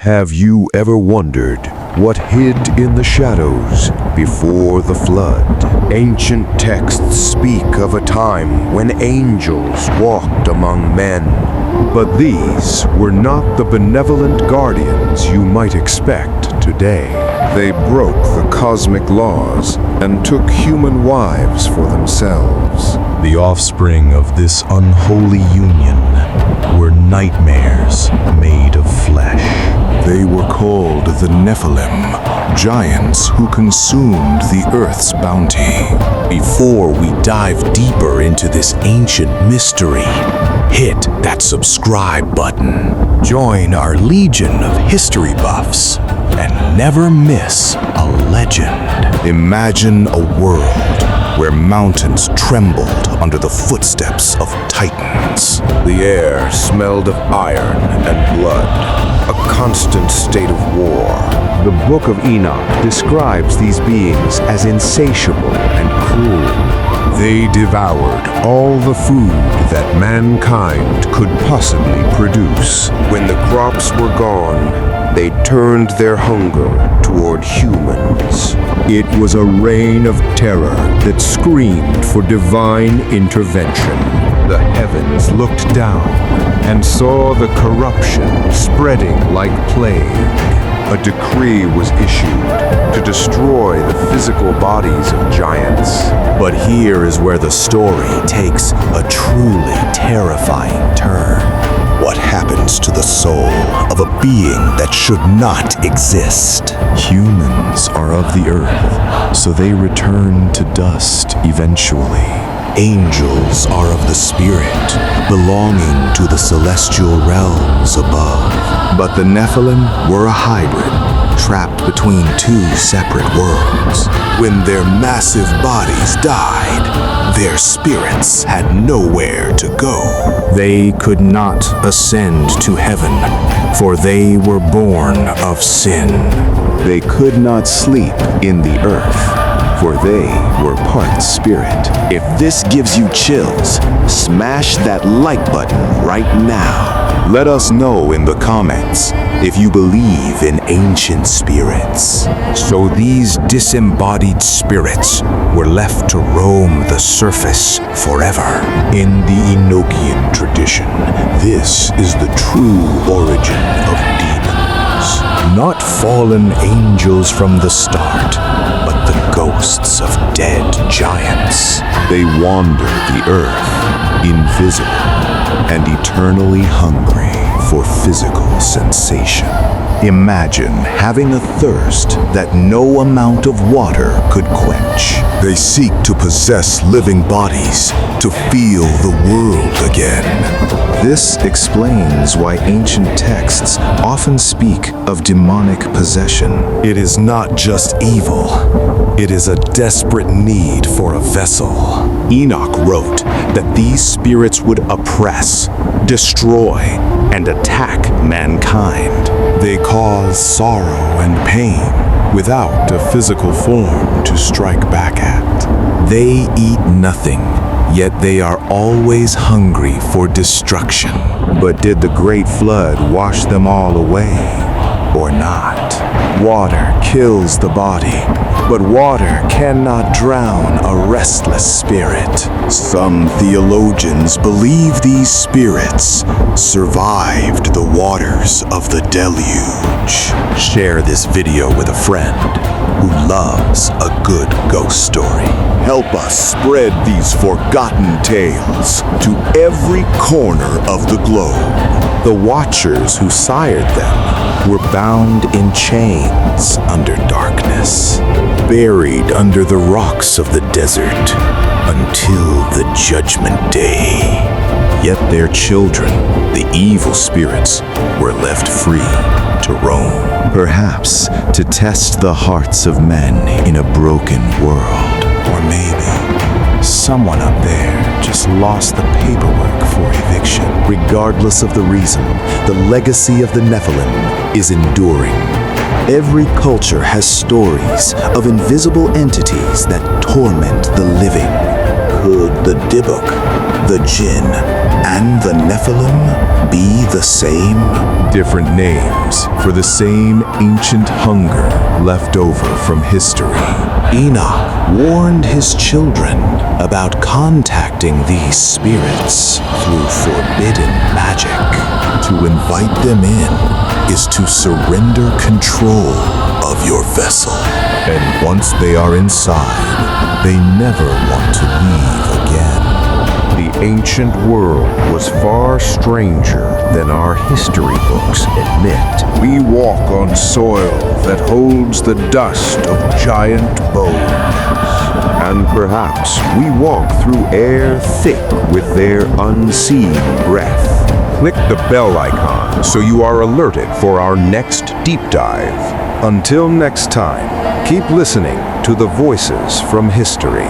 Have you ever wondered what hid in the shadows before the flood? Ancient texts speak of a time when angels walked among men. But these were not the benevolent guardians you might expect today. They broke the cosmic laws and took human wives for themselves. The offspring of this unholy union were nightmares made of flesh. They were called the Nephilim, giants who consumed the earth's bounty. Before we dive deeper into this ancient mystery, hit that subscribe button. Join our legion of history buffs and never miss a legend. Imagine a world where mountains trembled under the footsteps of titans. The air smelled of iron and blood, a constant state of war. The Book of Enoch describes these beings as insatiable and cruel. They devoured all the food that mankind could possibly produce. When the crops were gone, they turned their hunger toward humans. It was a reign of terror that screamed for divine intervention. The heavens looked down and saw the corruption spreading like plague. A decree was issued to destroy the physical bodies of giants. But here is where the story takes a truly terrifying turn. What happens to the soul of a being that should not exist? Humans are of the earth, so they return to dust eventually. Angels are of the spirit, belonging to the celestial realms above. But the Nephilim were a hybrid, trapped between two separate worlds. When their massive bodies died, their spirits had nowhere to go. They could not ascend to heaven, for they were born of sin. They could not sleep in the earth, for they were part spirit. If this gives you chills, smash that like button right now. Let us know in the comments if you believe in ancient spirits. So these disembodied spirits were left to roam the surface forever. In the Enochian tradition, this is the true origin of demons. Not fallen angels from the start, but the ghosts of dead giants. They wander the earth, invisible and eternally hungry for physical sensation. Imagine having a thirst that no amount of water could quench. They seek to possess living bodies to feel the world again. This explains why ancient texts often speak of demonic possession. It is not just evil, it is a desperate need for a vessel. Enoch wrote that these spirits would oppress, destroy, and attack mankind. They cause sorrow and pain without a physical form to strike back at. They eat nothing, yet they are always hungry for destruction. But did the great flood wash them all away, or not? Water kills the body, but water cannot drown a restless spirit. Some theologians believe these spirits survived the waters of the deluge. Share this video with a friend who loves a good ghost story. Help us spread these forgotten tales to every corner of the globe. The watchers who sired them were bound in chains under darkness, buried under the rocks of the desert until the judgment day. Yet their children, the evil spirits, were left free to roam. Perhaps to test the hearts of men in a broken world. Or maybe someone up there just lost the paperwork for eviction. Regardless of the reason, the legacy of the Nephilim is enduring. Every culture has stories of invisible entities that torment the living. Could the Book the jinn, and the Nephilim be the same? Different names for the same ancient hunger left over from history. Enoch warned his children about contacting these spirits through forbidden magic. To invite them in is to surrender control of your vessel. And once they are inside, they never want to leave again. The ancient world was far stranger than our history books admit. We walk on soil that holds the dust of giant bones. And perhaps we walk through air thick with their unseen breath. Click the bell icon so you are alerted for our next deep dive. Until next time, keep listening to the voices from history.